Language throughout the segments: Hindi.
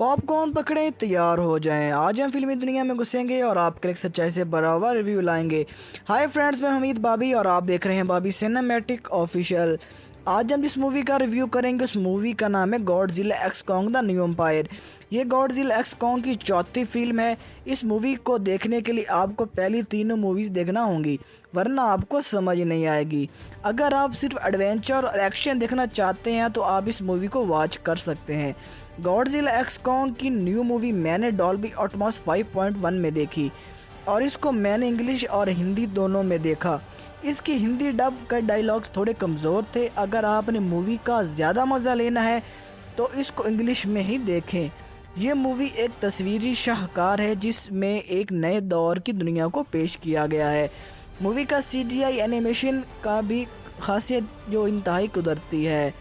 पॉप कॉर्न पकड़ें, तैयार हो जाएं। आज हम फिल्मी दुनिया में घुसेंगे और आपके लिए सच्चाई से भरा हुआ रिव्यू लाएंगे। हाय फ्रेंड्स, मैं हमीद बाबी और आप देख रहे हैं बाबी सिनेमैटिक ऑफिशियल। आज हम जिस मूवी का रिव्यू करेंगे उस मूवी का नाम है Godzilla x Kong the new empire. ये गॉडजिला एक्स कॉन्ग की चौथी फिल्म है। इस मूवी को देखने के लिए आपको पहली तीनों मूवीज़ देखना होंगी, वरना आपको समझ नहीं आएगी। अगर आप सिर्फ एडवेंचर और एक्शन देखना चाहते हैं तो आप इस मूवी को वॉच कर सकते हैं। गॉडजिला एक्स कॉन्ग की न्यू मूवी मैंने डॉल्बी एटमॉस 5.1 में देखी और इसको मैंने इंग्लिश और हिंदी दोनों में देखा। इसकी हिंदी डब के डायलॉग्स थोड़े कमज़ोर थे। अगर आपने मूवी का ज़्यादा मज़ा लेना है तो इसको इंग्लिश में ही देखें। ये मूवी एक तस्वीरी शाहकार है जिसमें एक नए दौर की दुनिया को पेश किया गया है। मूवी का CGI एनिमेशन का भी खासियत जो इंतहाई कुदरती है।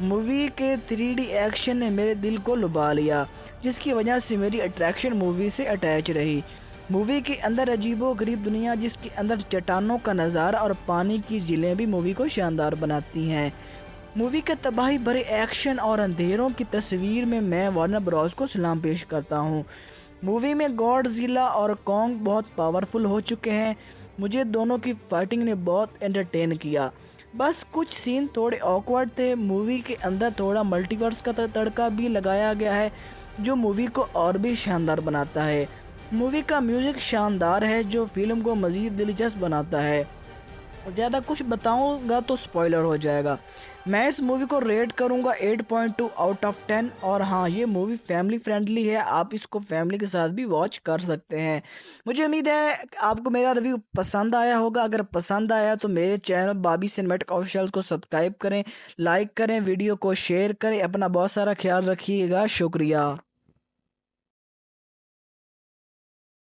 मूवी के 3D एक्शन ने मेरे दिल को लुभा लिया, जिसकी वजह से मेरी अट्रैक्शन मूवी से अटैच रही। मूवी के अंदर अजीबोगरीब दुनिया, जिसके अंदर चट्टानों का नज़ारा और पानी की झीलें भी मूवी को शानदार बनाती हैं। मूवी के तबाही भरे एक्शन और अंधेरों की तस्वीर में मैं वार्नर ब्रॉस को सलाम पेश करता हूँ। मूवी में गॉडजिला और कॉन्ग बहुत पावरफुल हो चुके हैं। मुझे दोनों की फाइटिंग ने बहुत एंटरटेन किया। बस कुछ सीन थोड़े ऑकवर्ड थे। मूवी के अंदर थोड़ा मल्टीवर्स का तड़का भी लगाया गया है जो मूवी को और भी शानदार बनाता है। मूवी का म्यूज़िक शानदार है जो फिल्म को मज़ीद दिलचस्प बनाता है। ज़्यादा कुछ बताऊंगा तो स्पॉइलर हो जाएगा। मैं इस मूवी को रेट करूंगा 8.2 आउट ऑफ 10। और हाँ, ये मूवी फैमिली फ्रेंडली है, आप इसको फैमिली के साथ भी वॉच कर सकते हैं। मुझे उम्मीद है आपको मेरा रिव्यू पसंद आया होगा। अगर पसंद आया तो मेरे चैनल बाबी सिनेमैटिक ऑफिशियल को सब्सक्राइब करें, लाइक करें, वीडियो को शेयर करें। अपना बहुत सारा ख्याल रखिएगा। शुक्रिया।